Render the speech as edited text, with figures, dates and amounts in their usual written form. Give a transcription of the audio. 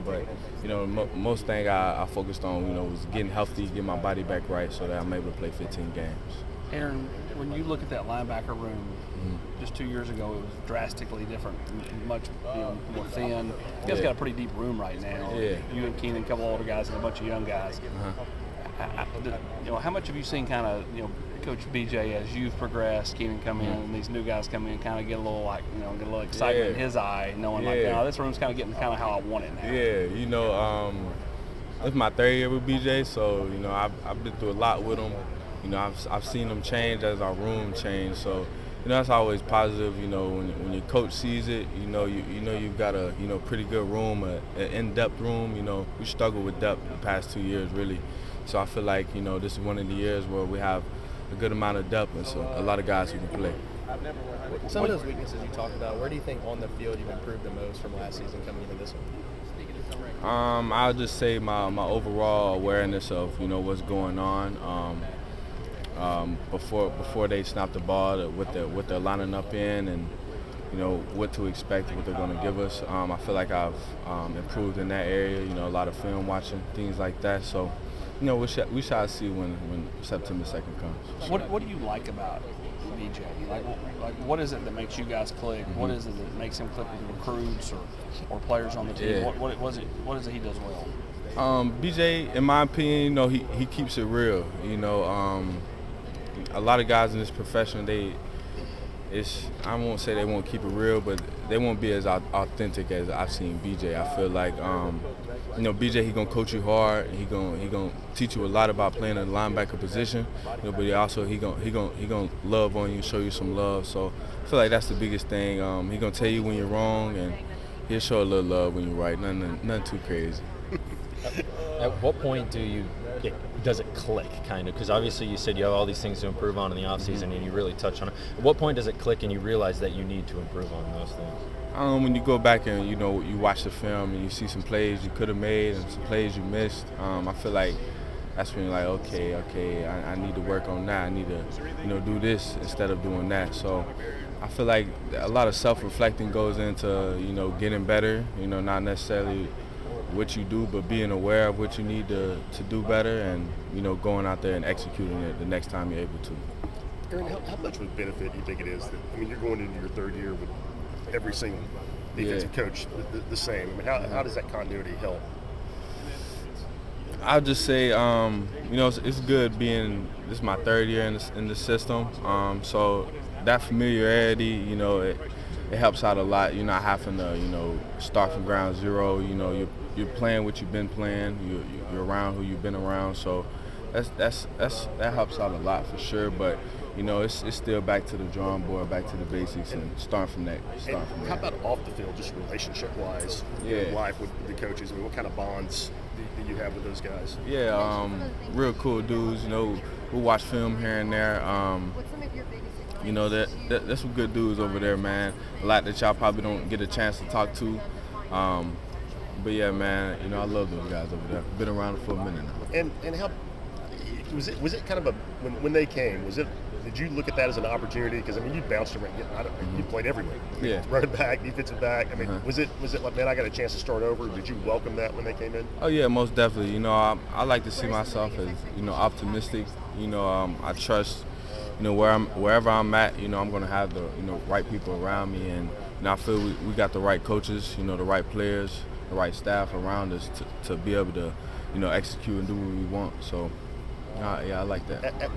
But, most thing I focused on, was getting healthy, getting my body back right so that I'm able to play 15 games. Aaron, when you look at that linebacker room, just 2 years ago, it was drastically different, much more thin. You guys got a pretty deep room right now. Yeah. You and Keenan, a couple older guys, and a bunch of young guys. How much have you seen kind of, Coach BJ, as you've progressed, Keenan come in, and these new guys come in, kind of get a little get a little excitement in his eye, knowing this room's kind of getting kind of how I want it now. Yeah, it's my third year with BJ, so I've been through a lot with him. I've seen him change as our room changed. So that's always positive. When your coach sees it, you've got a pretty good room, an in-depth room. We struggled with depth the past 2 years really. So I feel like this is one of the years where we have a good amount of depth and so a lot of guys who can play. Some of those weaknesses you talked about, where do you think on the field you've improved the most from last season coming into this one? I'll just say my overall awareness of what's going on before they snap the ball, what they're lining up in, and what to expect, what they're going to give us. I feel like I've improved in that area. A lot of film watching, things like that. So. We shall see when September 2nd comes. What do you like about BJ? Like, what is it that makes you guys click? What is it that makes him click with recruits or players on the team? Yeah. What is it he does well? BJ, in my opinion, he keeps it real. A lot of guys in this profession, I won't say they won't keep it real, but they won't be as authentic as I've seen BJ. I feel like, BJ, he gonna coach you hard. He gonna teach you a lot about playing in the linebacker position. But he gonna love on you, show you some love. So I feel like that's the biggest thing. He gonna tell you when you're wrong, and he'll show a little love when you're right. Nothing too crazy. At what point does it click, kind of? Because obviously you said you have all these things to improve on in the offseason, and you really touch on it. At what point does it click and you realize that you need to improve on those things? When you go back and you watch the film and you see some plays you could have made and some plays you missed, I feel like that's when you're like, okay, I need to work on that. I need to do this instead of doing that. So I feel like a lot of self-reflecting goes into getting better. Not necessarily what you do, but being aware of what you need to do better, and going out there and executing it the next time you're able to. Aaron, how much of a benefit do you think it is that, you're going into your third year with every single defensive coach the same? How does that continuity help? I'll just say, it's good being, this is my third year in the system, so that familiarity, it helps out a lot. You're not having to, start from ground zero. You're playing what you've been playing. You're around who you've been around. So that helps out a lot for sure. But it's still back to the drawing board, back to the basics, and start from that. How about off the field, just relationship-wise, life with the coaches? What kind of bonds do you have with those guys? Yeah, real cool dudes. We watch film here and there. That's some good dudes over there, man. A lot that y'all probably don't get a chance to talk to. But yeah, man, I love those guys over there. Been around for a minute now. And how was it kind of when they came? Did you look at that as an opportunity? Because you bounced around. You played everywhere. Yeah. Running back, defensive back. Was it like, man, I got a chance to start over? Did you welcome that when they came in? Oh yeah, most definitely. I like to see myself as optimistic. I trust. Wherever I'm at, I'm going to have the right people around me, and I feel we got the right coaches, the right players, the right staff around us to be able to execute and do what we want. So yeah, I like that.